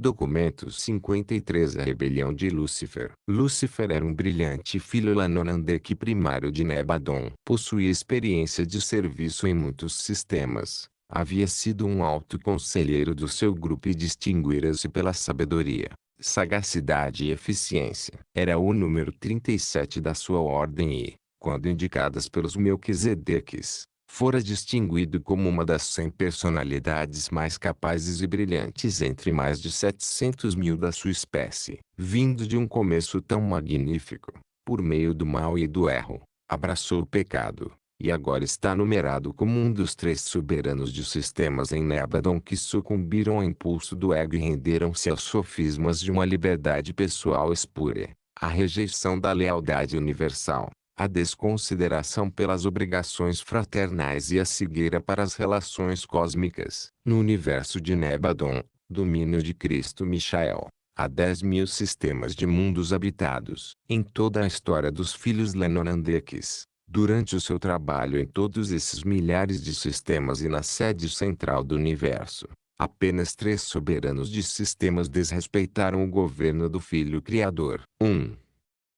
Documento 53. A rebelião de Lúcifer. Lúcifer era um brilhante filho Lanonandek primário de Nebadon. Possuía experiência de serviço em muitos sistemas. Havia sido um alto conselheiro do seu grupo e distinguira-se pela sabedoria, sagacidade e eficiência. Era o número 37 da sua ordem e, quando indicadas pelos Melquisedeques, fora distinguido como uma das 100 personalidades mais capazes e brilhantes entre mais de 700 mil da sua espécie. Vindo de um começo tão magnífico, por meio do mal e do erro, abraçou o pecado, e agora está numerado como um dos 3 soberanos de sistemas em Nebadon que sucumbiram ao impulso do ego e renderam-se aos sofismas de uma liberdade pessoal espúrea, a rejeição da lealdade universal, a desconsideração pelas obrigações fraternais e a cegueira para as relações cósmicas. No universo de Nebadon, domínio de Cristo Michael, há 10.000 sistemas de mundos habitados. Em toda a história dos filhos Lenonandekes, durante o seu trabalho em todos esses milhares de sistemas e na sede central do universo, apenas 3 soberanos de sistemas desrespeitaram o governo do Filho Criador. 1.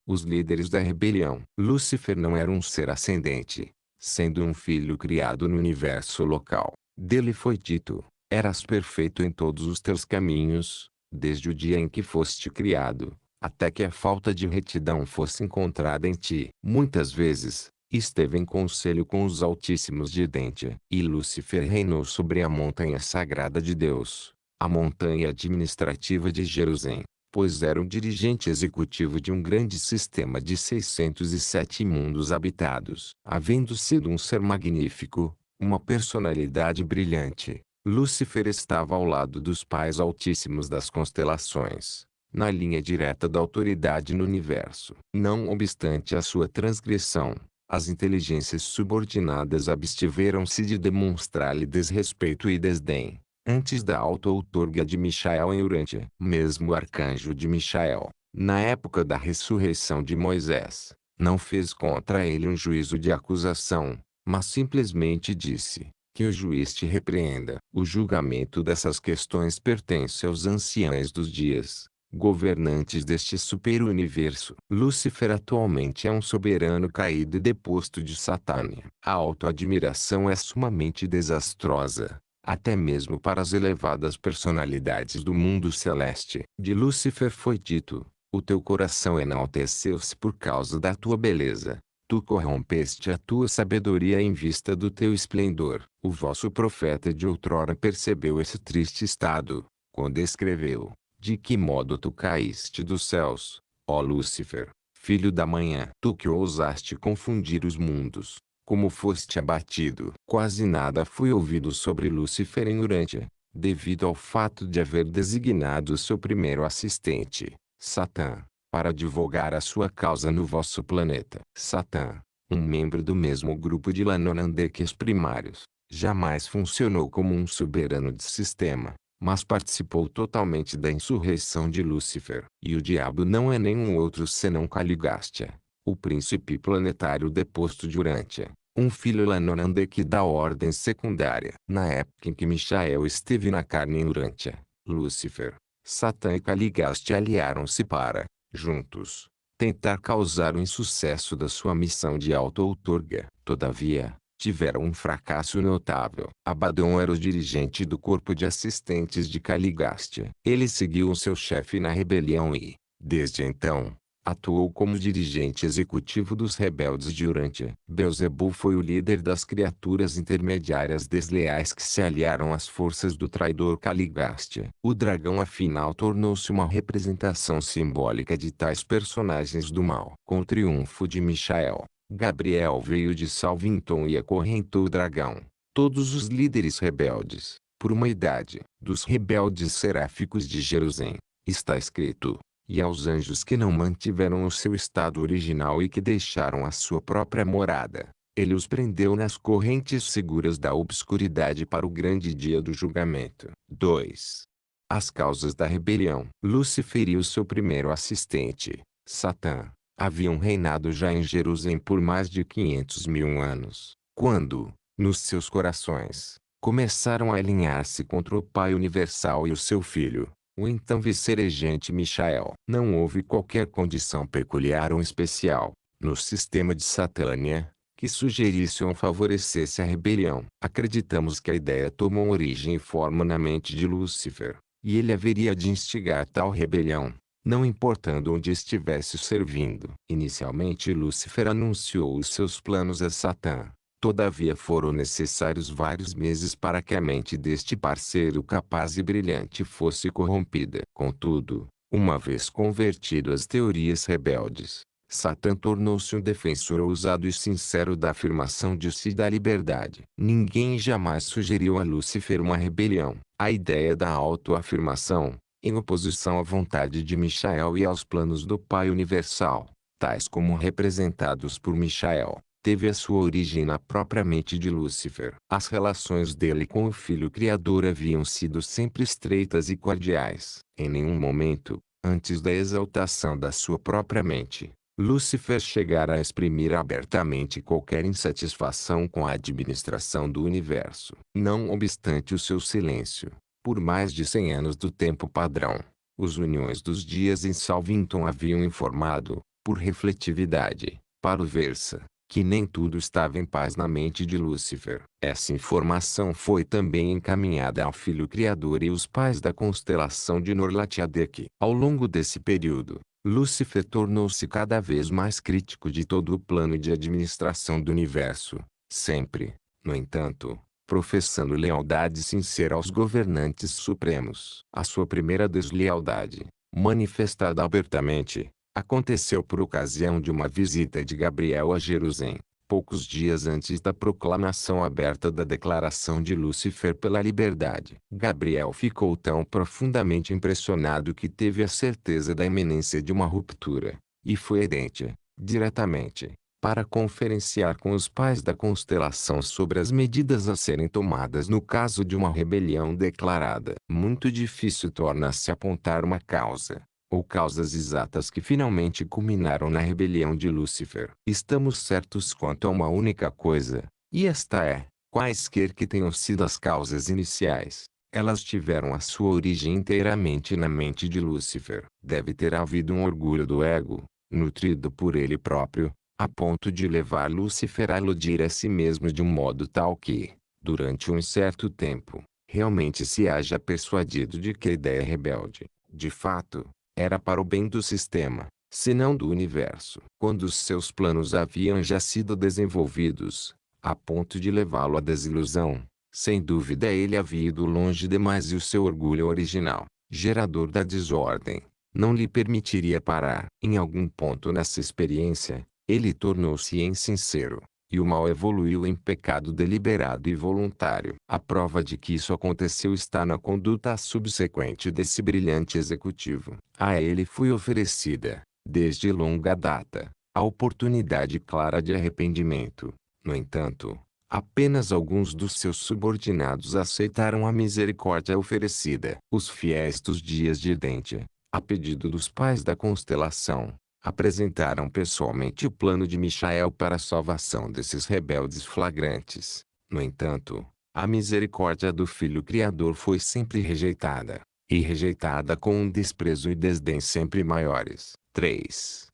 Os líderes da rebelião. Lúcifer não era um ser ascendente, sendo um filho criado no universo local. Dele foi dito: eras perfeito em todos os teus caminhos, desde o dia em que foste criado, até que a falta de retidão fosse encontrada em ti. Muitas vezes, esteve em conselho com os altíssimos de Dentia. E Lúcifer reinou sobre a montanha sagrada de Deus, a montanha administrativa de Jerusalém, pois era um dirigente executivo de um grande sistema de 607 mundos habitados. Havendo sido um ser magnífico, uma personalidade brilhante, Lúcifer estava ao lado dos pais altíssimos das constelações, na linha direta da autoridade no universo. Não obstante a sua transgressão, as inteligências subordinadas abstiveram-se de demonstrar-lhe desrespeito e desdém, antes da auto-outorga de Michael em Urântia. Mesmo o arcanjo de Michael, na época da ressurreição de Moisés, não fez contra ele um juízo de acusação, mas simplesmente disse: que o juiz te repreenda. O julgamento dessas questões pertence aos anciães dos dias, governantes deste super-universo. Lúcifer atualmente é um soberano caído e deposto de Satânia. A autoadmiração é sumamente desastrosa, até mesmo para as elevadas personalidades do mundo celeste. De Lúcifer foi dito: o teu coração enalteceu-se por causa da tua beleza. Tu corrompeste a tua sabedoria em vista do teu esplendor. O vosso profeta de outrora percebeu esse triste estado, quando escreveu: de que modo tu caíste dos céus, ó Lúcifer, filho da manhã. Tu que ousaste confundir os mundos, como foste abatido. Quase nada foi ouvido sobre Lúcifer em Urântia, devido ao fato de haver designado seu primeiro assistente, Satã, para advogar a sua causa no vosso planeta. Satã, um membro do mesmo grupo de Lanonandekes primários, jamais funcionou como um soberano de sistema, mas participou totalmente da insurreição de Lúcifer. E o diabo não é nenhum outro senão Caligastia, o príncipe planetário deposto de Urântia, um filho Lanonandek da ordem secundária. Na época em que Michael esteve na carne em Urântia, Lúcifer, Satã e Caligastia aliaram-se para, juntos, tentar causar o insucesso da sua missão de auto-outorga. Todavia, tiveram um fracasso notável. Abaddon era o dirigente do corpo de assistentes de Caligastia. Ele seguiu o seu chefe na rebelião e, desde então, atuou como dirigente executivo dos rebeldes de Urântia. Beelzebul foi o líder das criaturas intermediárias desleais que se aliaram às forças do traidor Caligastia. O dragão afinal tornou-se uma representação simbólica de tais personagens do mal. Com o triunfo de Michael, Gabriel veio de Salvington e acorrentou o dragão. Todos os líderes rebeldes, por uma idade, dos rebeldes seráficos de Jerusalém, está escrito: e aos anjos que não mantiveram o seu estado original e que deixaram a sua própria morada, ele os prendeu nas correntes seguras da obscuridade para o grande dia do julgamento. 2. As causas da rebelião. Lúcifer e o seu primeiro assistente, Satã, haviam reinado já em Jerusalém por mais de 500.000 anos, quando, nos seus corações, começaram a alinhar-se contra o Pai Universal e o seu Filho, o então vice-regente Michael. Não houve qualquer condição peculiar ou especial, no sistema de Satânia, que sugerisse ou favorecesse a rebelião. Acreditamos que a ideia tomou origem e forma na mente de Lúcifer, e ele haveria de instigar tal rebelião, não importando onde estivesse servindo. Inicialmente Lúcifer anunciou os seus planos a Satã. Todavia foram necessários vários meses para que a mente deste parceiro capaz e brilhante fosse corrompida. Contudo, uma vez convertido às teorias rebeldes, Satã tornou-se um defensor ousado e sincero da afirmação de si da liberdade. Ninguém jamais sugeriu a Lúcifer uma rebelião. A ideia da autoafirmação, em oposição à vontade de Michael e aos planos do Pai Universal, tais como representados por Michael, teve a sua origem na própria mente de Lúcifer. As relações dele com o Filho Criador haviam sido sempre estreitas e cordiais. Em nenhum momento, antes da exaltação da sua própria mente, Lúcifer chegara a exprimir abertamente qualquer insatisfação com a administração do universo. Não obstante o seu silêncio, por mais de 100 anos do tempo padrão, os Uniões dos Dias em Salvington haviam informado, por refletividade, para o Versa, que nem tudo estava em paz na mente de Lúcifer. Essa informação foi também encaminhada ao Filho Criador e os pais da constelação de Norlatiadec. Ao longo desse período, Lúcifer tornou-se cada vez mais crítico de todo o plano de administração do universo, sempre, no entanto, professando lealdade sincera aos governantes supremos. A sua primeira deslealdade, manifestada abertamente, aconteceu por ocasião de uma visita de Gabriel a Jerusalém, poucos dias antes da proclamação aberta da declaração de Lúcifer pela liberdade. Gabriel ficou tão profundamente impressionado que teve a certeza da iminência de uma ruptura, e foi idente, diretamente, para conferenciar com os pais da constelação sobre as medidas a serem tomadas no caso de uma rebelião declarada. Muito difícil torna-se apontar uma causa, ou causas exatas que finalmente culminaram na rebelião de Lúcifer. Estamos certos quanto a uma única coisa, e esta é, quaisquer que tenham sido as causas iniciais, elas tiveram a sua origem inteiramente na mente de Lúcifer. Deve ter havido um orgulho do ego, nutrido por ele próprio, a ponto de levar Lúcifer a iludir a si mesmo de um modo tal que, durante um certo tempo, realmente se haja persuadido de que a ideia rebelde, de fato, era para o bem do sistema, se não do universo. Quando os seus planos haviam já sido desenvolvidos, a ponto de levá-lo à desilusão, sem dúvida ele havia ido longe demais e o seu orgulho original, gerador da desordem, não lhe permitiria parar. Em algum ponto nessa experiência, ele tornou-se insincero, e o mal evoluiu em pecado deliberado e voluntário. A prova de que isso aconteceu está na conduta subsequente desse brilhante executivo. A ele foi oferecida, desde longa data, a oportunidade clara de arrependimento. No entanto, apenas alguns dos seus subordinados aceitaram a misericórdia oferecida. Os fiéis dos dias de Dente, a pedido dos pais da constelação, apresentaram pessoalmente o plano de Michael para a salvação desses rebeldes flagrantes. No entanto, a misericórdia do Filho Criador foi sempre rejeitada, e rejeitada com um desprezo e desdém sempre maiores. 3.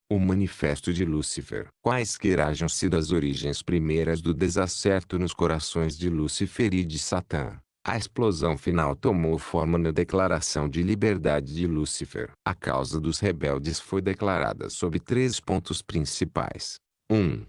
O Manifesto de Lúcifer. Quaisquer hajam sido as origens primeiras do desacerto nos corações de Lúcifer e de Satã, a explosão final tomou forma na declaração de liberdade de Lúcifer. A causa dos rebeldes foi declarada sob 3 pontos principais. 1.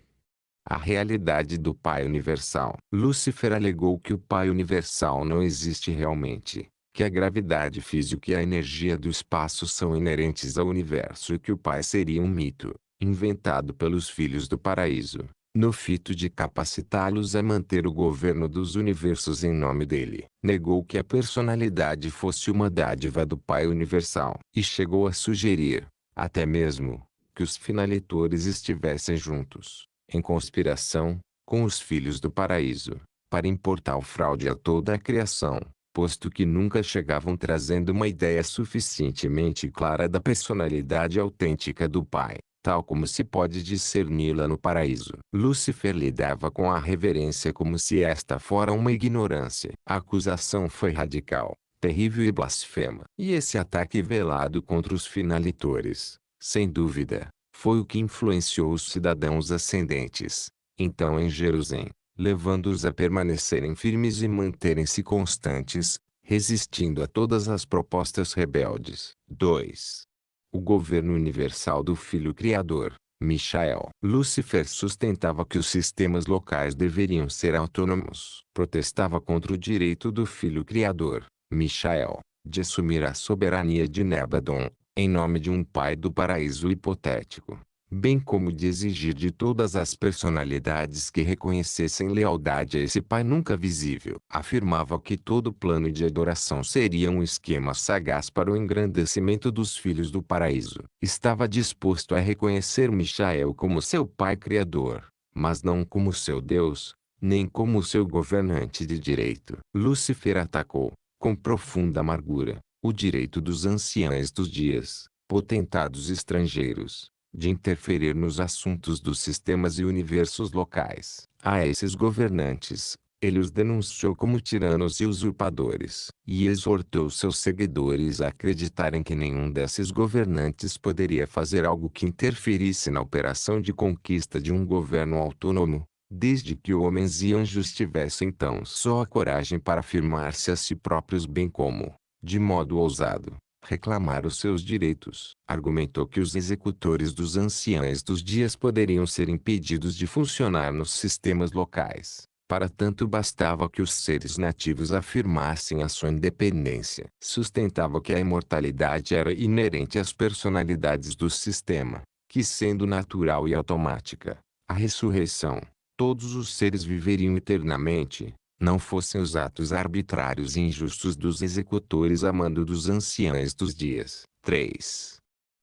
A realidade do Pai Universal. Lúcifer alegou que o Pai Universal não existe realmente, que a gravidade física e a energia do espaço são inerentes ao universo e que o Pai seria um mito, inventado pelos filhos do paraíso, no fito de capacitá-los a manter o governo dos universos em nome dele. Negou que a personalidade fosse uma dádiva do Pai Universal. E chegou a sugerir, até mesmo, que os finalitores estivessem juntos, em conspiração, com os filhos do paraíso, para importar fraude a toda a criação, posto que nunca chegavam trazendo uma ideia suficientemente clara da personalidade autêntica do Pai, tal como se pode discerni-la no paraíso. Lúcifer lidava com a reverência como se esta fora uma ignorância. A acusação foi radical, terrível e blasfema. E esse ataque velado contra os finalitores, sem dúvida, foi o que influenciou os cidadãos ascendentes, então em Jerusalém, levando-os a permanecerem firmes e manterem-se constantes, resistindo a todas as propostas rebeldes. 2. O governo universal do Filho Criador, Michael. Lúcifer sustentava que os sistemas locais deveriam ser autônomos. Protestava contra o direito do Filho Criador, Michael, de assumir a soberania de Nebadon, em nome de um pai do paraíso hipotético, bem como de exigir de todas as personalidades que reconhecessem lealdade a esse pai nunca visível. Afirmava que todo plano de adoração seria um esquema sagaz para o engrandecimento dos filhos do paraíso. Estava disposto a reconhecer Michael como seu pai criador, mas não como seu Deus, nem como seu governante de direito. Lúcifer atacou, com profunda amargura, o direito dos anciães dos dias, potentados estrangeiros, de interferir nos assuntos dos sistemas e universos locais. A esses governantes, ele os denunciou como tiranos e usurpadores, e exortou seus seguidores a acreditarem que nenhum desses governantes poderia fazer algo que interferisse na operação de conquista de um governo autônomo, desde que homens e anjos tivessem então só a coragem para afirmar-se a si próprios bem como, de modo ousado, reclamar os seus direitos. Argumentou que os executores dos anciães dos dias poderiam ser impedidos de funcionar nos sistemas locais. Para tanto bastava que os seres nativos afirmassem a sua independência. Sustentava que a imortalidade era inerente às personalidades do sistema, que sendo natural e automática, a ressurreição, todos os seres viveriam eternamente, não fossem os atos arbitrários e injustos dos executores a mando dos anciães dos dias. 3.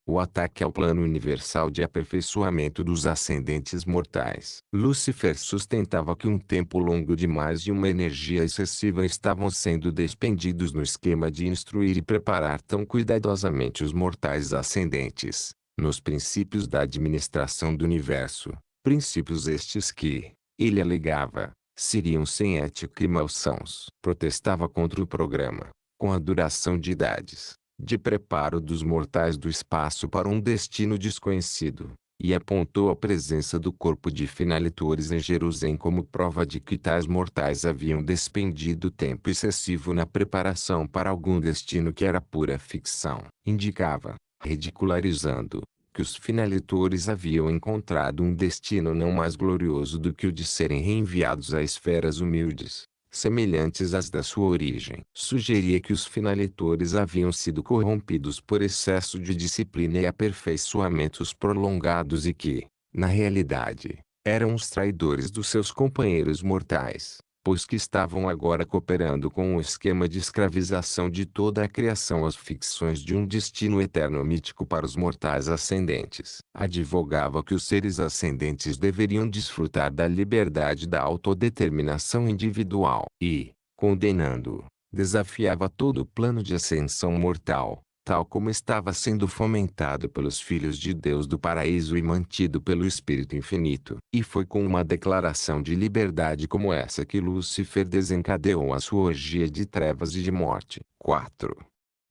O ataque ao plano universal de aperfeiçoamento dos ascendentes mortais. Lúcifer sustentava que um tempo longo demais e uma energia excessiva estavam sendo despendidos no esquema de instruir e preparar tão cuidadosamente os mortais ascendentes, nos princípios da administração do universo, princípios estes que, ele alegava, seriam sem ética e malsãos. Protestava contra o programa, com a duração de idades, de preparo dos mortais do espaço para um destino desconhecido, e apontou a presença do corpo de finalitores em Jerusalém como prova de que tais mortais haviam despendido tempo excessivo na preparação para algum destino que era pura ficção. Indicava, ridicularizando, que os finalitores haviam encontrado um destino não mais glorioso do que o de serem reenviados a esferas humildes, semelhantes às da sua origem. Sugeria que os finalitores haviam sido corrompidos por excesso de disciplina e aperfeiçoamentos prolongados e que, na realidade, eram os traidores dos seus companheiros mortais, pois que estavam agora cooperando com o esquema de escravização de toda a criação às ficções de um destino eterno mítico para os mortais ascendentes. Advogava que os seres ascendentes deveriam desfrutar da liberdade da autodeterminação individual e, condenando-o, desafiava todo o plano de ascensão mortal, tal como estava sendo fomentado pelos filhos de Deus do paraíso e mantido pelo Espírito Infinito. E foi com uma declaração de liberdade como essa que Lúcifer desencadeou a sua orgia de trevas e de morte. 4.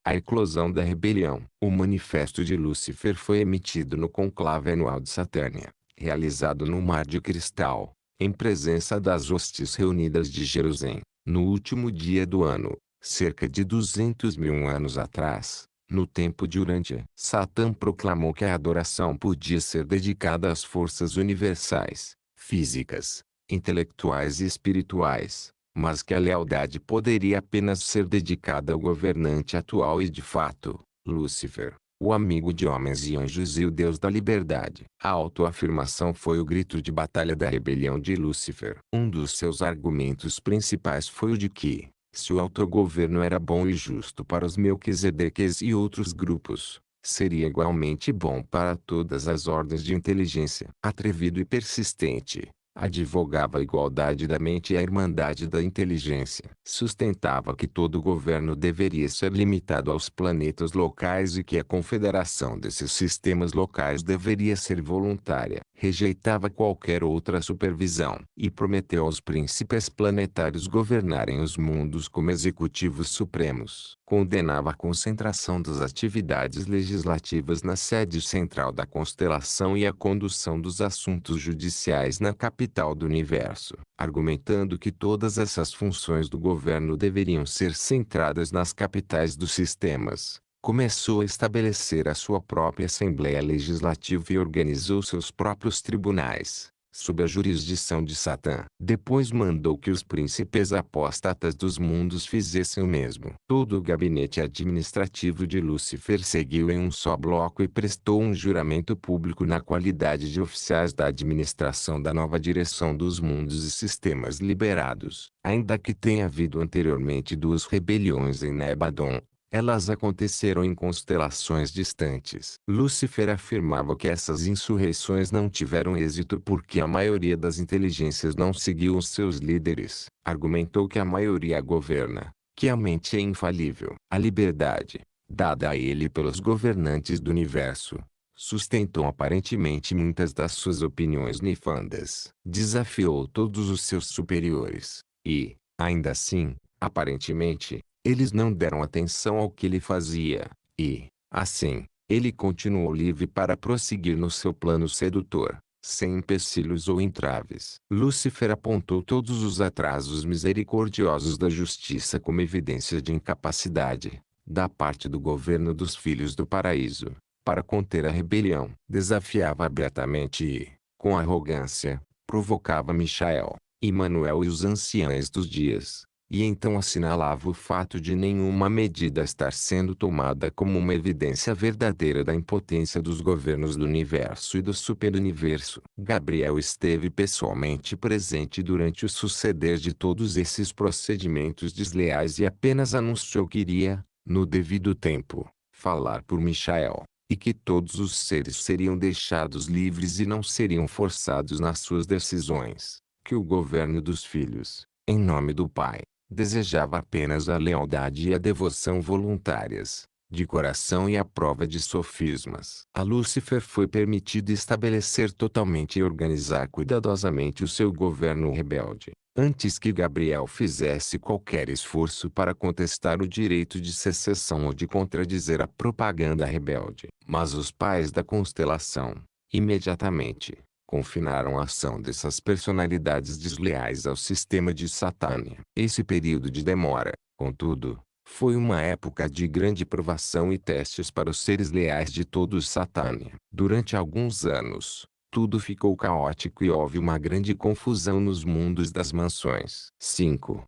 A eclosão da rebelião. O manifesto de Lúcifer foi emitido no conclave anual de Satânia, realizado no Mar de Cristal, em presença das hostes reunidas de Jerusalém, no último dia do ano, cerca de 200.000 anos atrás. No tempo de Urântia, Satã proclamou que a adoração podia ser dedicada às forças universais, físicas, intelectuais e espirituais, mas que a lealdade poderia apenas ser dedicada ao governante atual e de fato, Lúcifer, o amigo de homens e anjos e o Deus da liberdade. A autoafirmação foi o grito de batalha da rebelião de Lúcifer. Um dos seus argumentos principais foi o de que, se o autogoverno era bom e justo para os Melquisedeques e outros grupos, seria igualmente bom para todas as ordens de inteligência. Atrevido e persistente, Advogava a igualdade da mente e a irmandade da inteligência. Sustentava que todo o governo deveria ser limitado aos planetas locais e que a confederação desses sistemas locais deveria ser voluntária. Rejeitava qualquer outra supervisão e prometeu aos príncipes planetários governarem os mundos como executivos supremos. Condenava a concentração das atividades legislativas na sede central da constelação e a condução dos assuntos judiciais na capital do universo, argumentando que todas essas funções do governo deveriam ser centradas nas capitais dos sistemas. Começou a estabelecer a sua própria Assembleia Legislativa e organizou seus próprios tribunais, sob a jurisdição de Satã. Depois mandou que os príncipes apóstatas dos mundos fizessem o mesmo. Todo o gabinete administrativo de Lúcifer seguiu em um só bloco e prestou um juramento público na qualidade de oficiais da administração da nova direção dos mundos e sistemas liberados. Ainda que tenha havido anteriormente duas rebeliões em Nebadon, elas aconteceram em constelações distantes. Lúcifer afirmava que essas insurreições não tiveram êxito porque a maioria das inteligências não seguiu os seus líderes. Argumentou que a maioria governa, que a mente é infalível. A liberdade, dada a ele pelos governantes do universo, sustentou aparentemente muitas das suas opiniões nefandas. Desafiou todos os seus superiores. E, ainda assim, aparentemente, eles não deram atenção ao que ele fazia, e, assim, ele continuou livre para prosseguir no seu plano sedutor, sem empecilhos ou entraves. Lúcifer apontou todos os atrasos misericordiosos da justiça como evidência de incapacidade, da parte do governo dos filhos do paraíso, para conter a rebelião. Desafiava abertamente e, com arrogância, provocava Michael, Emanuel e os anciães dos dias. E então assinalava o fato de nenhuma medida estar sendo tomada como uma evidência verdadeira da impotência dos governos do universo e do superuniverso. Gabriel esteve pessoalmente presente durante o suceder de todos esses procedimentos desleais e apenas anunciou que iria, no devido tempo, falar por Michael, e que todos os seres seriam deixados livres e não seriam forçados nas suas decisões, que o governo dos filhos, em nome do Pai, desejava apenas a lealdade e a devoção voluntárias, de coração e a prova de sofismas. A Lúcifer foi permitido estabelecer totalmente e organizar cuidadosamente o seu governo rebelde, antes que Gabriel fizesse qualquer esforço para contestar o direito de secessão ou de contradizer a propaganda rebelde. Mas os pais da constelação, imediatamente, confinaram a ação dessas personalidades desleais ao sistema de Satânia. Esse período de demora, contudo, foi uma época de grande provação e testes para os seres leais de todos Satânia. Durante alguns anos, tudo ficou caótico e houve uma grande confusão nos mundos das mansões. 5.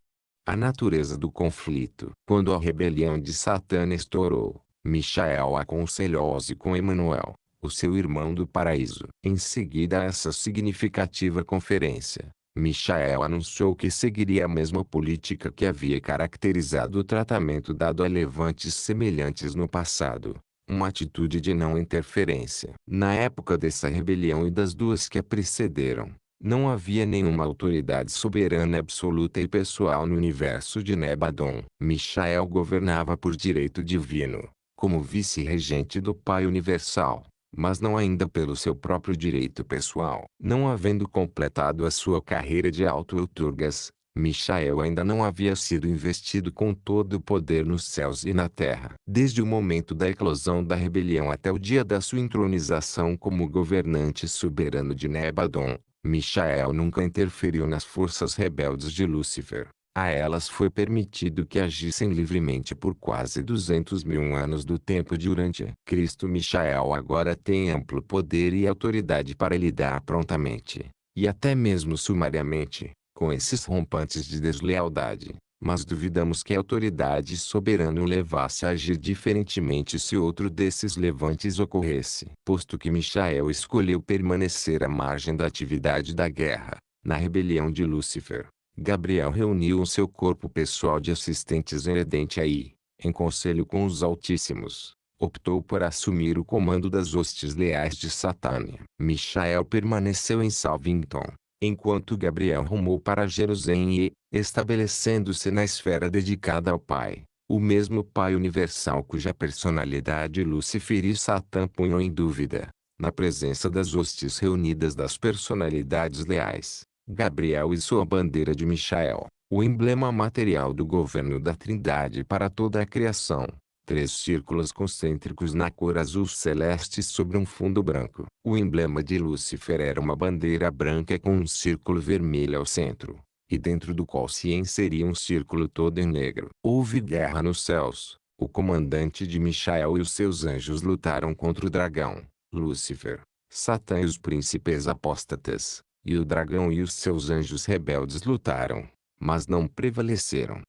A natureza do conflito. Quando a rebelião de Satã estourou, Michael aconselhou-se com Emanuel, o seu irmão do paraíso. Em seguida a essa significativa conferência, Michael anunciou que seguiria a mesma política que havia caracterizado o tratamento dado a levantes semelhantes no passado, uma atitude de não interferência. Na época dessa rebelião e das duas que a precederam, não havia nenhuma autoridade soberana absoluta e pessoal no universo de Nebadon. Michael governava por direito divino, como vice-regente do Pai Universal, mas não ainda pelo seu próprio direito pessoal. Não havendo completado a sua carreira de auto-outorgas, Michael ainda não havia sido investido com todo o poder nos céus e na terra. Desde o momento da eclosão da rebelião até o dia da sua entronização como governante soberano de Nebadon, Michael nunca interferiu nas forças rebeldes de Lúcifer. A elas foi permitido que agissem livremente por quase 200.000 anos do tempo durante Cristo. Michael agora tem amplo poder e autoridade para lidar prontamente, e até mesmo sumariamente, com esses rompantes de deslealdade, mas duvidamos que a autoridade soberana o levasse a agir diferentemente se outro desses levantes ocorresse. Posto que Michael escolheu permanecer à margem da atividade da guerra, na rebelião de Lúcifer, Gabriel reuniu o seu corpo pessoal de assistentes em Edente aí, em conselho com os Altíssimos, optou por assumir o comando das hostes leais de Satânia. Michael permaneceu em Salvington, enquanto Gabriel rumou para Jerusalém e, estabelecendo-se na esfera dedicada ao Pai, o mesmo Pai universal cuja personalidade Lúcifer e Satã punham em dúvida, na presença das hostes reunidas das personalidades leais, Gabriel e sua bandeira de Michael, o emblema material do governo da Trindade para toda a criação. 3 círculos concêntricos na cor azul celeste sobre um fundo branco. O emblema de Lúcifer era uma bandeira branca com um círculo vermelho ao centro, e dentro do qual se inseria um círculo todo em negro. Houve guerra nos céus. O comandante de Michael e os seus anjos lutaram contra o dragão, Lúcifer, Satã e os príncipes apóstatas, e o dragão e os seus anjos rebeldes lutaram, mas não prevaleceram.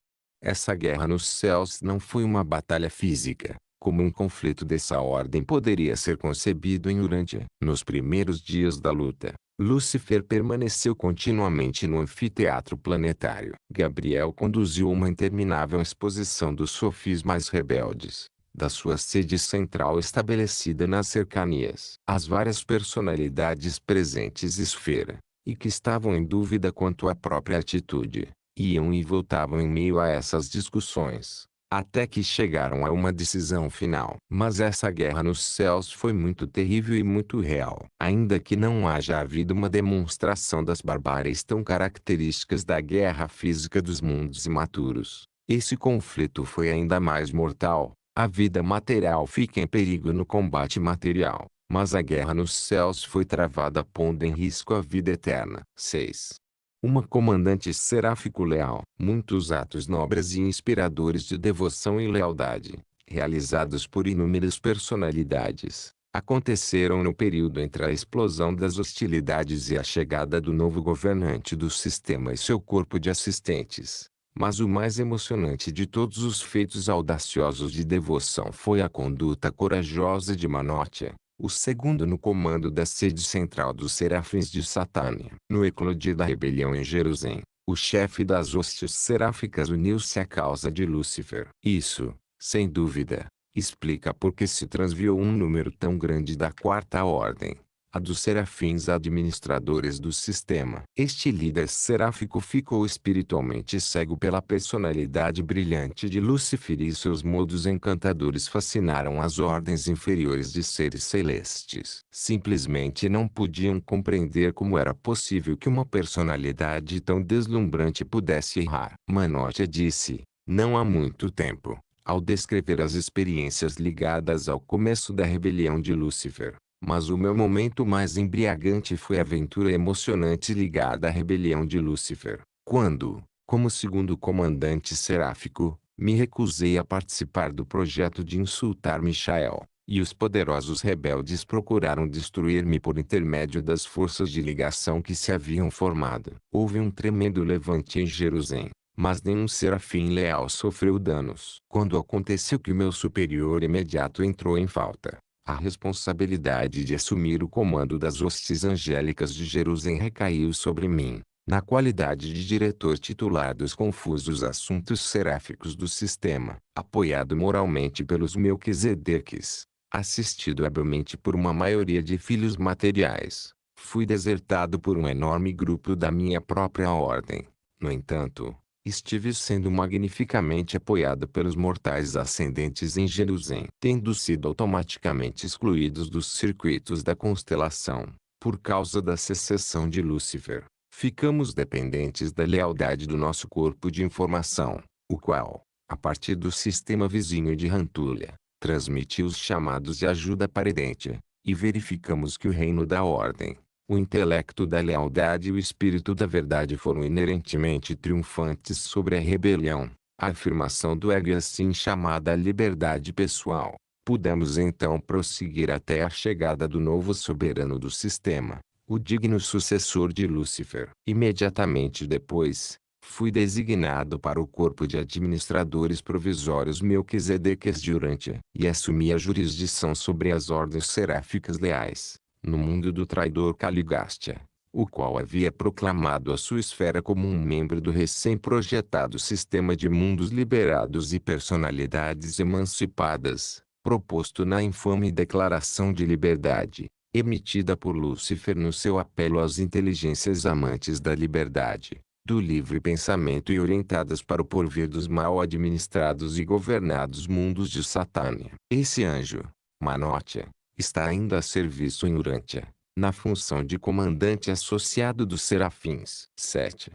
Essa guerra nos céus não foi uma batalha física, como um conflito dessa ordem poderia ser concebido em Urântia. Nos primeiros dias da luta, Lúcifer permaneceu continuamente no anfiteatro planetário. Gabriel conduziu uma interminável exposição dos sofismas rebeldes, da sua sede central estabelecida nas cercanias. As várias personalidades presentes esfera, e que estavam em dúvida quanto à própria atitude, iam e voltavam em meio a essas discussões, até que chegaram a uma decisão final. Mas essa guerra nos céus foi muito terrível e muito real. Ainda que não haja havido uma demonstração das barbáries tão características da guerra física dos mundos imaturos, esse conflito foi ainda mais mortal. A vida material fica em perigo no combate material, mas a guerra nos céus foi travada pondo em risco a vida eterna. 6. Uma comandante seráfico leal. Muitos atos nobres e inspiradores de devoção e lealdade, realizados por inúmeras personalidades, aconteceram no período entre a explosão das hostilidades e a chegada do novo governante do sistema e seu corpo de assistentes. Mas o mais emocionante de todos os feitos audaciosos de devoção foi a conduta corajosa de Manotia, o segundo no comando da sede central dos serafins de Satânia. No eclodir da rebelião em Jerusalém, o chefe das hostes seráficas uniu-se à causa de Lúcifer. Isso, sem dúvida, explica por que se transviou um número tão grande da quarta ordem, a dos serafins administradores do sistema. Este líder seráfico ficou espiritualmente cego pela personalidade brilhante de Lúcifer e seus modos encantadores fascinaram as ordens inferiores de seres celestes. Simplesmente não podiam compreender como era possível que uma personalidade tão deslumbrante pudesse errar. Manotia disse, não há muito tempo, ao descrever as experiências ligadas ao começo da rebelião de Lúcifer: mas o meu momento mais embriagante foi a aventura emocionante ligada à rebelião de Lúcifer, quando, como segundo comandante seráfico, me recusei a participar do projeto de insultar Michael, e os poderosos rebeldes procuraram destruir-me por intermédio das forças de ligação que se haviam formado. Houve um tremendo levante em Jerusalém, mas nenhum serafim leal sofreu danos. Quando aconteceu que o meu superior imediato entrou em falta, a responsabilidade de assumir o comando das hostes angélicas de Jerusalém recaiu sobre mim, na qualidade de diretor titular dos confusos assuntos seráficos do sistema. Apoiado moralmente pelos Melquisedeques, assistido habilmente por uma maioria de filhos materiais, fui desertado por um enorme grupo da minha própria ordem. No entanto, estive sendo magnificamente apoiado pelos mortais ascendentes em Jerusalém. Tendo sido automaticamente excluídos dos circuitos da constelação, por causa da secessão de Lúcifer, ficamos dependentes da lealdade do nosso corpo de informação, o qual, a partir do sistema vizinho de Rantulha, transmitiu os chamados de ajuda para Edentia, e verificamos que o reino da ordem, o intelecto da lealdade e o espírito da verdade foram inerentemente triunfantes sobre a rebelião, a afirmação do ego e assim chamada liberdade pessoal. Pudemos então prosseguir até a chegada do novo soberano do sistema, o digno sucessor de Lúcifer. Imediatamente depois, fui designado para o corpo de administradores provisórios Melquisedeques de Urântia, e assumi a jurisdição sobre as ordens seráficas leais, no mundo do traidor Caligástia, o qual havia proclamado a sua esfera como um membro do recém-projetado sistema de mundos liberados e personalidades emancipadas, proposto na infame Declaração de Liberdade, emitida por Lúcifer no seu apelo às inteligências amantes da liberdade, do livre pensamento e orientadas para o porvir dos mal administrados e governados mundos de Satânia. Esse anjo, Manotia, está ainda a serviço em Urântia, na função de comandante associado dos serafins. 7.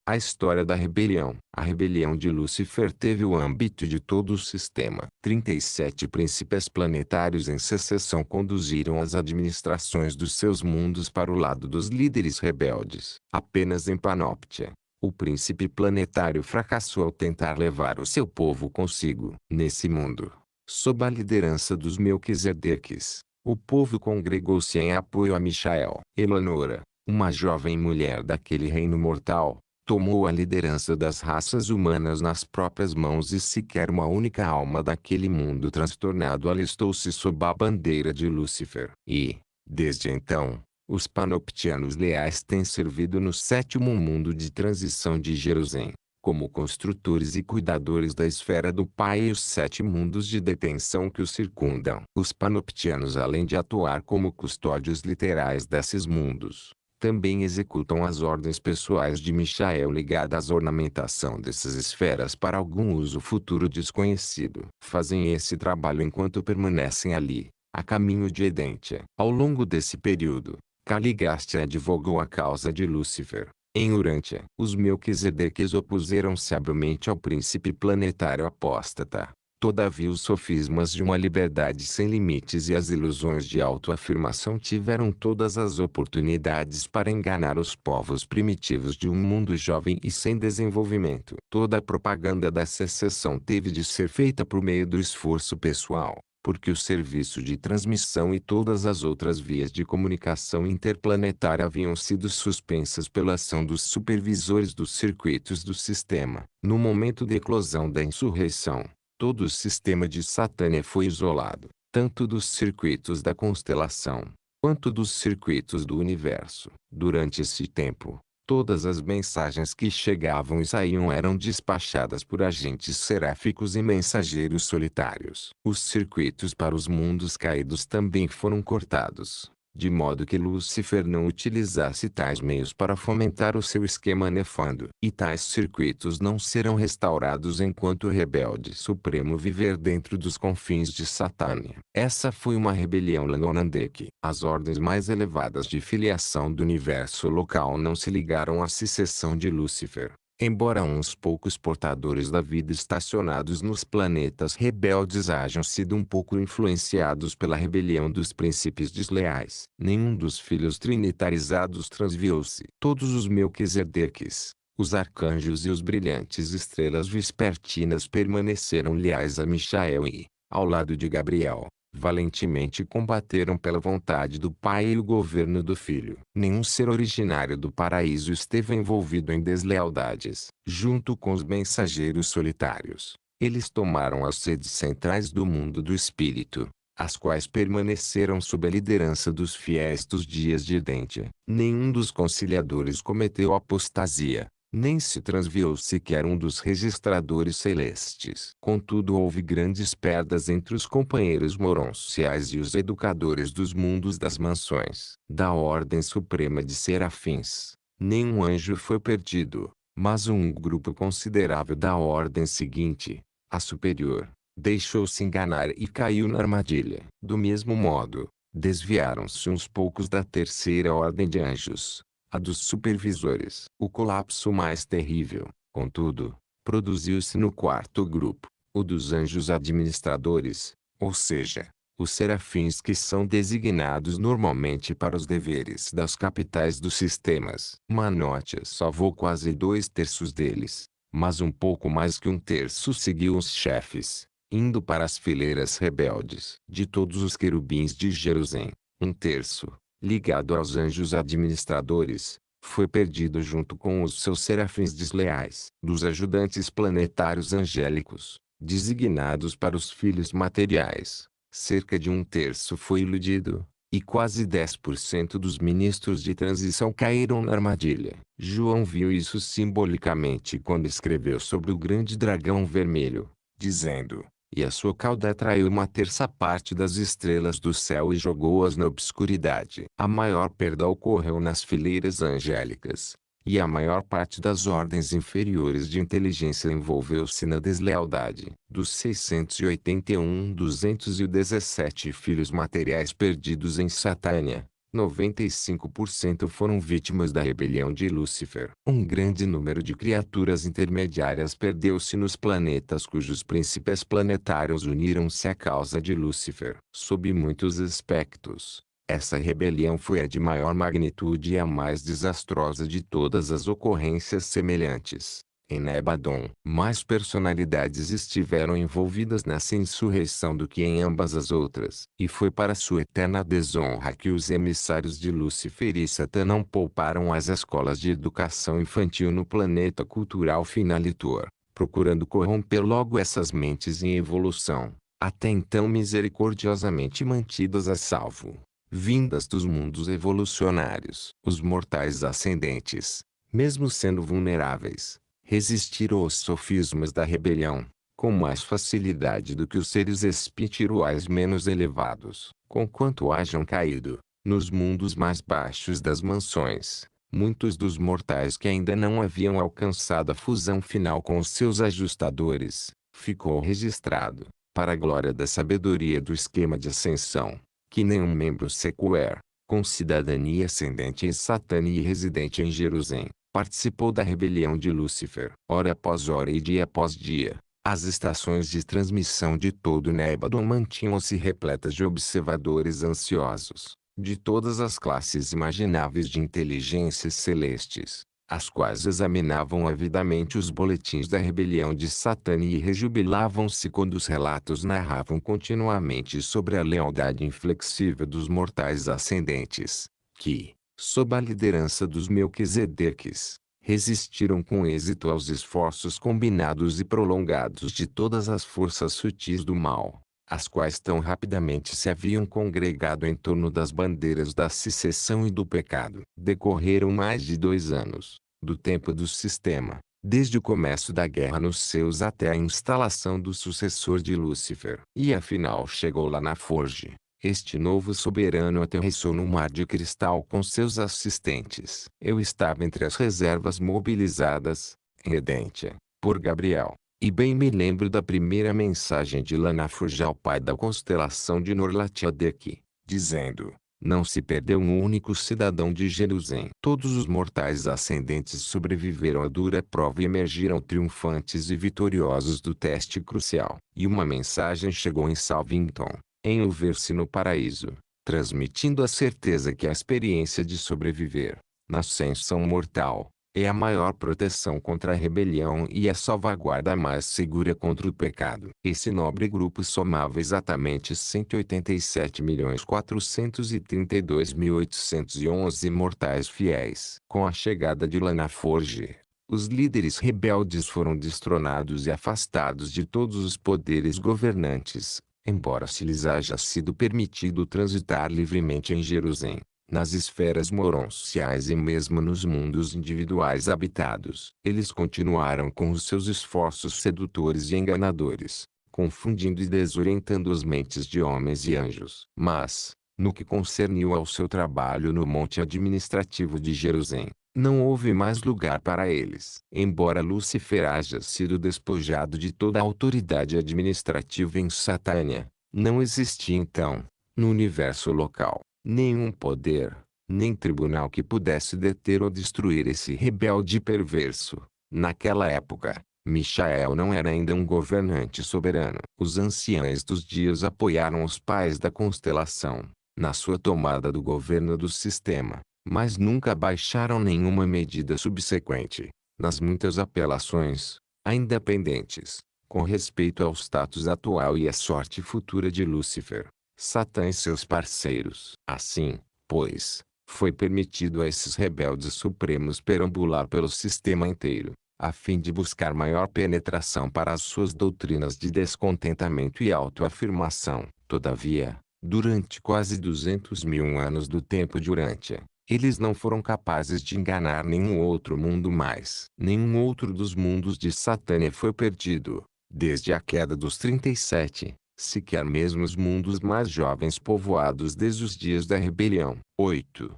A história da rebelião. A rebelião de Lúcifer teve o âmbito de todo o sistema. 37 príncipes planetários em secessão conduziram as administrações dos seus mundos para o lado dos líderes rebeldes. Apenas em Panoptia, o príncipe planetário fracassou ao tentar levar o seu povo consigo. Nesse mundo, sob a liderança dos Melquisedeques, o povo congregou-se em apoio a Michael. Eleonora, uma jovem mulher daquele reino mortal, tomou a liderança das raças humanas nas próprias mãos e sequer uma única alma daquele mundo transtornado alistou-se sob a bandeira de Lúcifer. E, desde então, os panoptianos leais têm servido no sétimo mundo de transição de Jerusalém, como construtores e cuidadores da esfera do Pai e os 7 mundos de detenção que os circundam. Os panoptianos, além de atuar como custódios literais desses mundos, também executam as ordens pessoais de Michael ligadas à ornamentação dessas esferas para algum uso futuro desconhecido. Fazem esse trabalho enquanto permanecem ali, a caminho de Edentia. Ao longo desse período, Caligaste advogou a causa de Lúcifer. Em Urântia, os Melquisedeques opuseram-se habilmente ao príncipe planetário apóstata. Todavia os sofismas de uma liberdade sem limites e as ilusões de autoafirmação tiveram todas as oportunidades para enganar os povos primitivos de um mundo jovem e sem desenvolvimento. Toda a propaganda da secessão teve de ser feita por meio do esforço pessoal, porque o serviço de transmissão e todas as outras vias de comunicação interplanetária haviam sido suspensas pela ação dos supervisores dos circuitos do sistema. No momento da eclosão da insurreição, todo o sistema de Satânia foi isolado, tanto dos circuitos da constelação, quanto dos circuitos do universo. Durante esse tempo, todas as mensagens que chegavam e saíam eram despachadas por agentes seráficos e mensageiros solitários. Os circuitos para os mundos caídos também foram cortados, de modo que Lúcifer não utilizasse tais meios para fomentar o seu esquema nefando. E tais circuitos não serão restaurados enquanto o rebelde supremo viver dentro dos confins de Satânia. Essa foi uma rebelião Lanonandek. As ordens mais elevadas de filiação do universo local não se ligaram à secessão de Lúcifer. Embora uns poucos portadores da vida estacionados nos planetas rebeldes hajam sido um pouco influenciados pela rebelião dos príncipes desleais, nenhum dos filhos trinitarizados transviou-se. Todos os Melquisedeques, os arcanjos e os brilhantes estrelas vespertinas permaneceram leais a Michael e, ao lado de Gabriel, valentemente combateram pela vontade do Pai e o governo do Filho. Nenhum ser originário do paraíso esteve envolvido em deslealdades. Junto com os mensageiros solitários, eles tomaram as sedes centrais do mundo do espírito, as quais permaneceram sob a liderança dos fiéis dos dias de Edentia. Nenhum dos conciliadores cometeu apostasia, nem se transviou sequer um dos registradores celestes. Contudo, houve grandes perdas entre os companheiros moronciais e os educadores dos mundos das mansões. Da ordem suprema de serafins, nenhum anjo foi perdido, mas um grupo considerável da ordem seguinte, a superior, deixou-se enganar e caiu na armadilha. Do mesmo modo, desviaram-se uns poucos da terceira ordem de anjos, a dos supervisores. O colapso mais terrível, contudo, produziu-se no quarto grupo, o dos anjos administradores, ou seja, os serafins que são designados normalmente para os deveres das capitais dos sistemas. Manotia salvou quase 2/3 deles, mas um pouco mais que 1/3 seguiu os chefes, indo para as fileiras rebeldes. De todos os querubins de Jerusalém, 1/3, ligado aos anjos administradores, foi perdido junto com os seus serafins desleais. Dos ajudantes planetários angélicos, designados para os filhos materiais, cerca de 1/3 foi iludido, e quase 10% dos ministros de transição caíram na armadilha. João viu isso simbolicamente quando escreveu sobre o grande dragão vermelho, dizendo: e a sua cauda atraiu uma terça parte das estrelas do céu e jogou-as na obscuridade. A maior perda ocorreu nas fileiras angélicas, e a maior parte das ordens inferiores de inteligência envolveu-se na deslealdade. Dos 681.217 filhos materiais perdidos em Satânia, 95% foram vítimas da rebelião de Lúcifer. Um grande número de criaturas intermediárias perdeu-se nos planetas cujos príncipes planetários uniram-se à causa de Lúcifer. Sob muitos aspectos, essa rebelião foi a de maior magnitude e a mais desastrosa de todas as ocorrências semelhantes. Em Nebadon, mais personalidades estiveram envolvidas nessa insurreição do que em ambas as outras. E foi para sua eterna desonra que os emissários de Lúcifer e Satã não pouparam as escolas de educação infantil no planeta cultural Finalitor, procurando corromper logo essas mentes em evolução, até então misericordiosamente mantidas a salvo, vindas dos mundos evolucionários. Os mortais ascendentes, mesmo sendo vulneráveis, resistiram aos sofismas da rebelião, com mais facilidade do que os seres espirituais menos elevados. Conquanto hajam caído, nos mundos mais baixos das mansões, muitos dos mortais que ainda não haviam alcançado a fusão final com os seus ajustadores, ficou registrado, para a glória da sabedoria do esquema de ascensão, que nenhum membro sequer, com cidadania ascendente em Satânia e residente em Jerusalém, participou da rebelião de Lúcifer. Hora após hora e dia após dia, as estações de transmissão de todo Nebadon mantinham-se repletas de observadores ansiosos, de todas as classes imagináveis de inteligências celestes, as quais examinavam avidamente os boletins da rebelião de Satânia e rejubilavam-se quando os relatos narravam continuamente sobre a lealdade inflexível dos mortais ascendentes, que, sob a liderança dos Melquisedeques, resistiram com êxito aos esforços combinados e prolongados de todas as forças sutis do mal, as quais tão rapidamente se haviam congregado em torno das bandeiras da secessão e do pecado. Decorreram mais de 2 anos, do tempo do sistema, desde o começo da guerra nos seus até a instalação do sucessor de Lúcifer. E afinal chegou lá na Forge. Este novo soberano aterrissou no mar de cristal com seus assistentes. Eu estava entre as reservas mobilizadas, em Redentia, por Gabriel, e bem me lembro da primeira mensagem de Lanaforge ao pai da constelação de Norlatiadec, dizendo: não se perdeu um único cidadão de Jerusalém. Todos os mortais ascendentes sobreviveram à dura prova e emergiram triunfantes e vitoriosos do teste crucial. E uma mensagem chegou em Salvington, em Ulverse no paraíso, transmitindo a certeza que a experiência de sobreviver, na ascensão mortal, é a maior proteção contra a rebelião e a salvaguarda mais segura contra o pecado. Esse nobre grupo somava exatamente 187.432.811 mortais fiéis. Com a chegada de Lanaforge, os líderes rebeldes foram destronados e afastados de todos os poderes governantes, embora se lhes haja sido permitido transitar livremente em Jerusalém, nas esferas moronciais e mesmo nos mundos individuais habitados. Eles continuaram com os seus esforços sedutores e enganadores, confundindo e desorientando as mentes de homens e anjos. Mas, no que concerniu ao seu trabalho no monte administrativo de Jerusalém, não houve mais lugar para eles. Embora Lúcifer haja sido despojado de toda a autoridade administrativa em Satânia, não existia então, no universo local, nenhum poder, nem tribunal que pudesse deter ou destruir esse rebelde perverso. Naquela época, Michael não era ainda um governante soberano. Os anciães dos dias apoiaram os pais da constelação, na sua tomada do governo do sistema, mas nunca baixaram nenhuma medida subsequente, nas muitas apelações, ainda pendentes, com respeito ao status atual e à sorte futura de Lúcifer, Satã e seus parceiros. Assim, pois, foi permitido a esses rebeldes supremos perambular pelo sistema inteiro, a fim de buscar maior penetração para as suas doutrinas de descontentamento e autoafirmação. Todavia, durante quase 200.000 anos do tempo de Urântia, eles não foram capazes de enganar nenhum outro mundo mais. Nenhum outro dos mundos de Satânia foi perdido, Desde a queda dos 37, sequer mesmo os mundos mais jovens povoados desde os dias da rebelião. 8.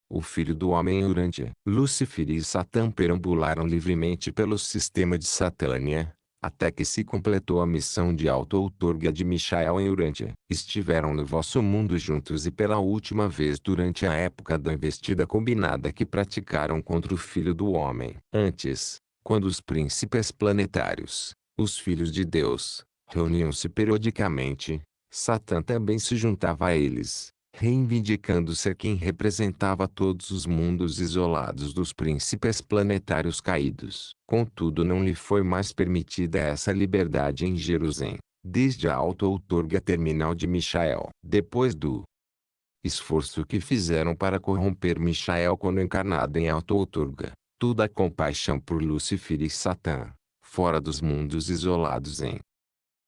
O filho do homem em Urântia. Lúcifer e Satã perambularam livremente pelo sistema de Satânia, até que se completou a missão de auto-outorga de Michael em Urântia. Estiveram no vosso mundo juntos e pela última vez durante a época da investida combinada que praticaram contra o filho do homem. Antes, quando os príncipes planetários, os filhos de Deus, reuniam-se periodicamente, Satã também se juntava a eles, reivindicando ser quem representava todos os mundos isolados dos príncipes planetários caídos. Contudo, não lhe foi mais permitida essa liberdade em Jerusalém, desde a auto-outorga terminal de Michael. Depois do esforço que fizeram para corromper Michael quando encarnado em auto-outorga, toda a compaixão por Lúcifer e Satã, fora dos mundos isolados em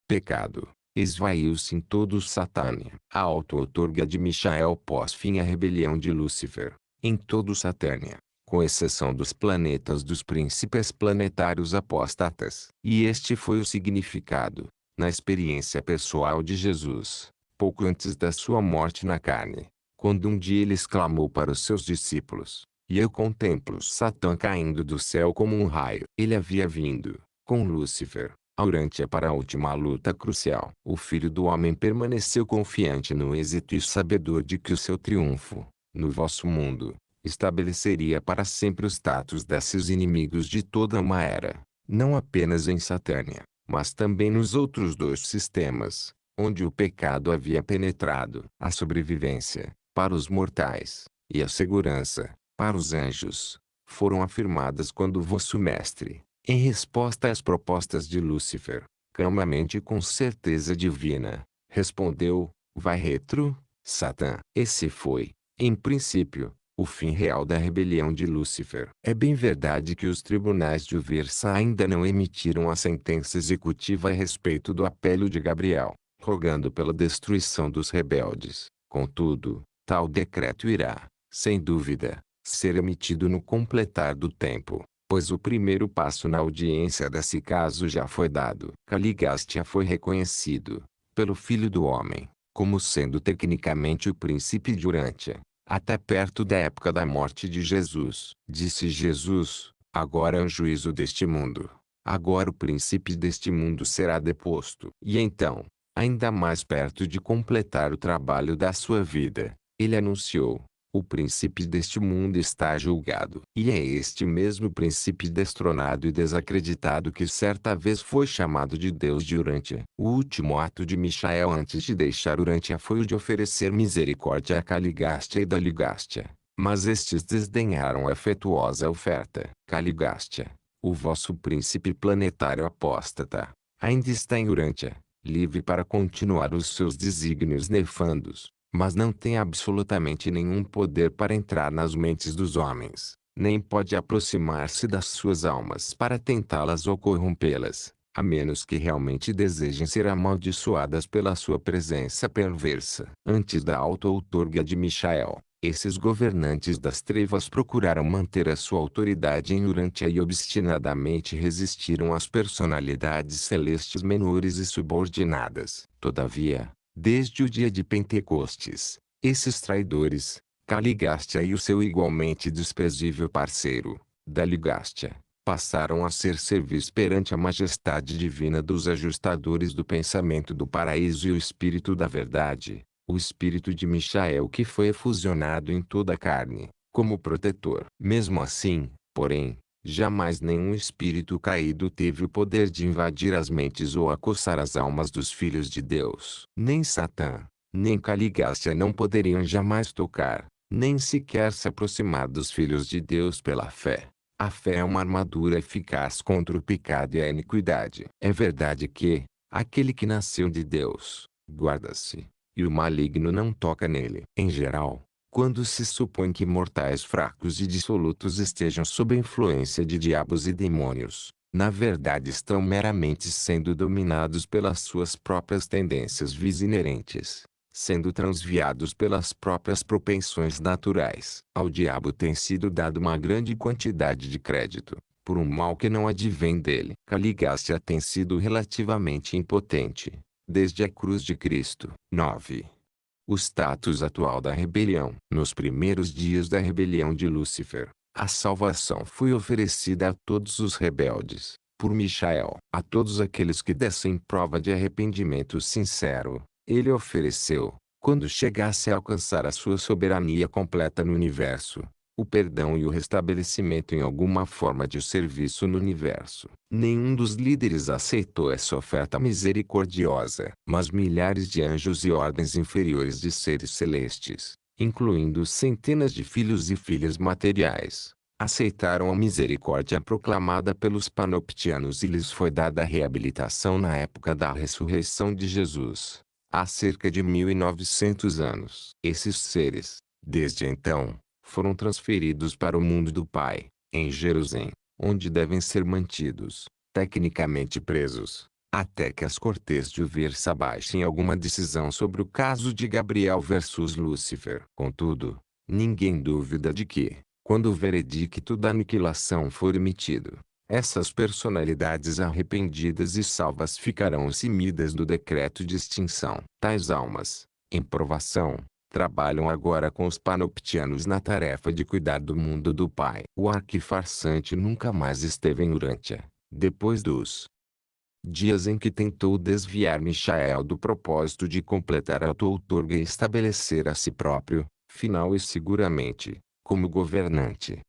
pecado, esvaiu-se em todo o Satânia. A auto-outorga de Michael pós fim a rebelião de Lúcifer, em todo o Satânia, com exceção dos planetas dos príncipes planetários apóstatas. E este foi o significado, na experiência pessoal de Jesus, pouco antes da sua morte na carne, quando um dia ele exclamou para os seus discípulos: "E eu contemplo Satã caindo do céu como um raio." Ele havia vindo, com Lúcifer, a Urântia para a última luta crucial. O Filho do Homem permaneceu confiante no êxito e sabedor de que o seu triunfo, no vosso mundo, estabeleceria para sempre o status desses inimigos de toda uma era, não apenas em Satânia, mas também nos outros dois sistemas, onde o pecado havia penetrado. A sobrevivência, para os mortais, e a segurança, para os anjos, foram afirmadas quando vosso mestre, em resposta às propostas de Lúcifer, calmamente e com certeza divina, respondeu: "Vai retro, Satã." Esse foi, em princípio, o fim real da rebelião de Lúcifer. É bem verdade que os tribunais de Uversa ainda não emitiram a sentença executiva a respeito do apelo de Gabriel, rogando pela destruição dos rebeldes. Contudo, tal decreto irá, sem dúvida, ser emitido no completar do tempo, pois o primeiro passo na audiência desse caso já foi dado. Caligastia foi reconhecido, pelo Filho do Homem, como sendo tecnicamente o príncipe de Urântia, até perto da época da morte de Jesus. Disse Jesus: "Agora é o juízo deste mundo. Agora o príncipe deste mundo será deposto." E então, ainda mais perto de completar o trabalho da sua vida, ele anunciou: "O príncipe deste mundo está julgado." E é este mesmo príncipe destronado e desacreditado que certa vez foi chamado de Deus de Urântia. O último ato de Michael antes de deixar Urântia foi o de oferecer misericórdia a Caligastia e Daligastia, mas estes desdenharam a afetuosa oferta. Caligastia, o vosso príncipe planetário apóstata, ainda está em Urântia, livre para continuar os seus desígnios nefandos, mas não tem absolutamente nenhum poder para entrar nas mentes dos homens, nem pode aproximar-se das suas almas para tentá-las ou corrompê-las, a menos que realmente desejem ser amaldiçoadas pela sua presença perversa. Antes da auto-outorga de Michael, esses governantes das trevas procuraram manter a sua autoridade em Urântia e obstinadamente resistiram às personalidades celestes menores e subordinadas. Todavia, desde o dia de Pentecostes, esses traidores, Caligastia e o seu igualmente desprezível parceiro, Daligastia, passaram a ser servis perante a majestade divina dos ajustadores do pensamento do paraíso e o Espírito da Verdade, o Espírito de Michael que foi efusionado em toda a carne, como protetor. Mesmo assim, porém, jamais nenhum espírito caído teve o poder de invadir as mentes ou acossar as almas dos filhos de Deus. Nem Satã, nem Caligastia não poderiam jamais tocar, nem sequer se aproximar dos filhos de Deus pela fé. A fé é uma armadura eficaz contra o pecado e a iniquidade. É verdade que, aquele que nasceu de Deus, guarda-se, e o maligno não toca nele. Em geral, quando se supõe que mortais fracos e dissolutos estejam sob a influência de diabos e demônios, na verdade estão meramente sendo dominados pelas suas próprias tendências vis inerentes, sendo transviados pelas próprias propensões naturais. Ao diabo tem sido dado uma grande quantidade de crédito, por um mal que não advém dele. Caligástia tem sido relativamente impotente, desde a cruz de Cristo. 9. O status atual da rebelião. Nos primeiros dias da rebelião de Lúcifer, a salvação foi oferecida a todos os rebeldes, por Michael. A todos aqueles que dessem prova de arrependimento sincero, ele ofereceu, quando chegasse a alcançar a sua soberania completa no universo, o perdão e o restabelecimento em alguma forma de serviço no universo. Nenhum dos líderes aceitou essa oferta misericordiosa, mas milhares de anjos e ordens inferiores de seres celestes, incluindo centenas de filhos e filhas materiais, aceitaram a misericórdia proclamada pelos panoptianos e lhes foi dada a reabilitação na época da ressurreição de Jesus, há cerca de 1900 anos. Esses seres, desde então, foram transferidos para o mundo do Pai, em Jerusalém, onde devem ser mantidos, tecnicamente presos, até que as Cortes de Uversa baixem alguma decisão sobre o caso de Gabriel versus Lúcifer. Contudo, ninguém duvida de que, quando o veredicto da aniquilação for emitido, essas personalidades arrependidas e salvas ficarão eximidas do decreto de extinção. Tais almas, em provação, trabalham agora com os panoptianos na tarefa de cuidar do mundo do Pai. O arquifarsante nunca mais esteve em Urântia, depois dos dias em que tentou desviar Michael do propósito de completar a auto-outorga e estabelecer a si próprio, final e seguramente, como governante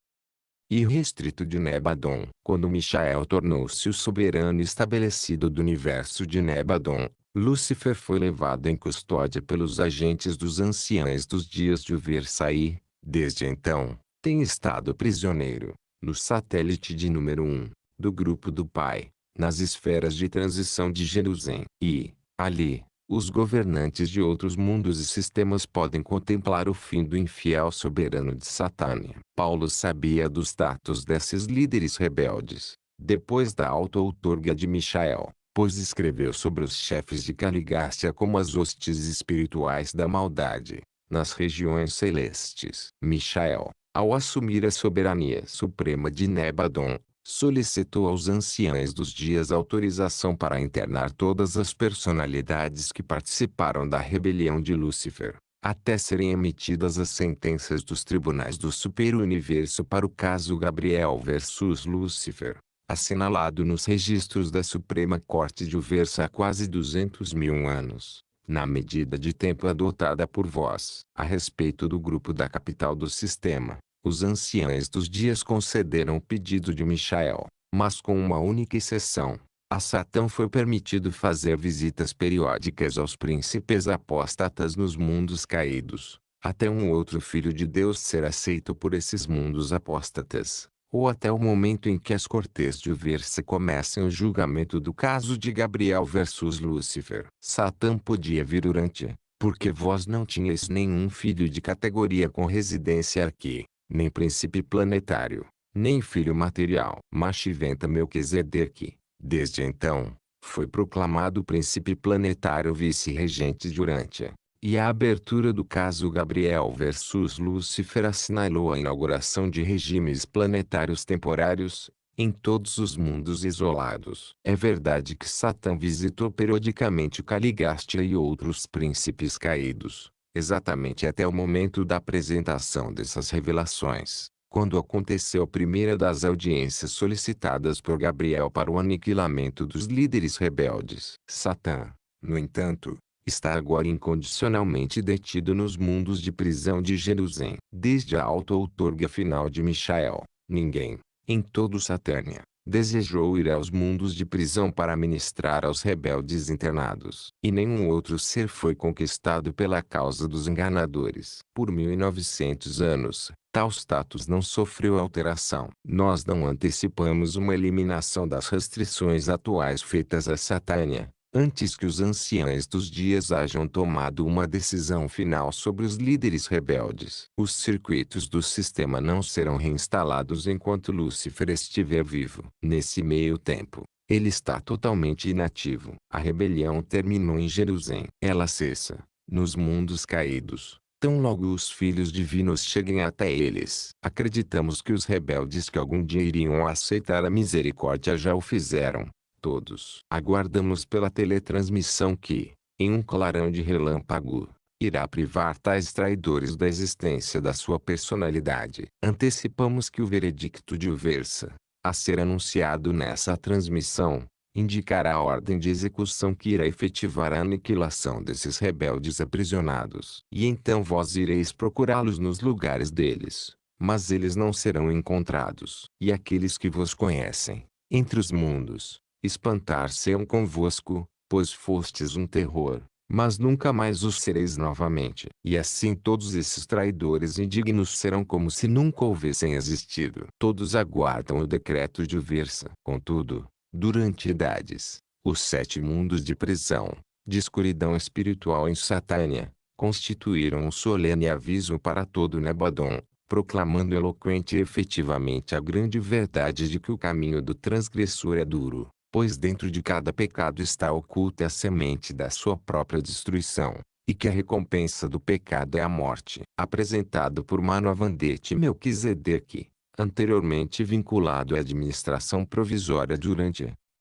irrestrito de Nebadon. Quando Michael tornou-se o soberano estabelecido do universo de Nebadon, Lúcifer foi levado em custódia pelos agentes dos anciães dos dias de Uversa e, desde então, tem estado prisioneiro, no satélite de número 1, do grupo do Pai, nas esferas de transição de Jerusalém. E, ali, os governantes de outros mundos e sistemas podem contemplar o fim do infiel soberano de Satânia. Paulo sabia dos status desses líderes rebeldes, depois da auto-outorga de Michael, pois escreveu sobre os chefes de Caligástia como as hostes espirituais da maldade, nas regiões celestes. Michael, ao assumir a soberania suprema de Nebadon, solicitou aos anciães dos dias autorização para internar todas as personalidades que participaram da rebelião de Lúcifer, até serem emitidas as sentenças dos tribunais do superuniverso para o caso Gabriel versus Lúcifer, assinalado nos registros da Suprema Corte de Uversa há quase 200.000 anos, na medida de tempo adotada por vós. A respeito do grupo da capital do sistema, os anciães dos dias concederam o pedido de Michael, mas com uma única exceção. A Satã foi permitido fazer visitas periódicas aos príncipes apóstatas nos mundos caídos, até um outro filho de Deus ser aceito por esses mundos apóstatas, ou até o momento em que as Cortes de Uversa comecem o julgamento do caso de Gabriel versus Lúcifer. Satã podia vir durante, porque vós não tinhais nenhum filho de categoria com residência aqui, nem príncipe planetário, nem filho material. Machiventa Melquisedeque, desde então, foi proclamado príncipe planetário vice-regente de Urântia, e a abertura do caso Gabriel versus Lúcifer assinalou a inauguração de regimes planetários temporários, em todos os mundos isolados. É verdade que Satã visitou periodicamente Caligástia e outros príncipes caídos, exatamente até o momento da apresentação dessas revelações, quando aconteceu a primeira das audiências solicitadas por Gabriel para o aniquilamento dos líderes rebeldes. Satã, no entanto, está agora incondicionalmente detido nos mundos de prisão de Jerusalém. Desde a auto-outorga final de Michael, ninguém, em todo Satânia, desejou ir aos mundos de prisão para ministrar aos rebeldes internados. E nenhum outro ser foi conquistado pela causa dos enganadores. Por 1900 anos, tal status não sofreu alteração. Nós não antecipamos uma eliminação das restrições atuais feitas a Satânia, antes que os anciães dos dias hajam tomado uma decisão final sobre os líderes rebeldes. Os circuitos do sistema não serão reinstalados enquanto Lúcifer estiver vivo. Nesse meio tempo, ele está totalmente inativo. A rebelião terminou em Jerusalém. Ela cessa, nos mundos caídos, Tão logo os filhos divinos cheguem até eles. Acreditamos que os rebeldes que algum dia iriam aceitar a misericórdia já o fizeram. Todos. Aguardamos pela teletransmissão que, em um clarão de relâmpago, irá privar tais traidores da existência da sua personalidade. Antecipamos que o veredicto de Uversa, a ser anunciado nessa transmissão, indicará a ordem de execução que irá efetivar a aniquilação desses rebeldes aprisionados. E então vós ireis procurá-los nos lugares deles, mas eles não serão encontrados. E aqueles que vos conhecem, entre os mundos, espantar-se-ão convosco, pois fostes um terror, mas nunca mais os sereis novamente. E assim todos esses traidores indignos serão como se nunca houvessem existido. Todos aguardam o decreto de Uversa. Contudo, durante idades, os 7 mundos de prisão, de escuridão espiritual em Satânia, constituíram um solene aviso para todo Nebadon, proclamando eloquente e efetivamente a grande verdade de que o caminho do transgressor é duro, pois dentro de cada pecado está oculta a semente da sua própria destruição, e que a recompensa do pecado é a morte. Apresentado por Manavandete Melquisedeque, anteriormente vinculado à administração provisória durante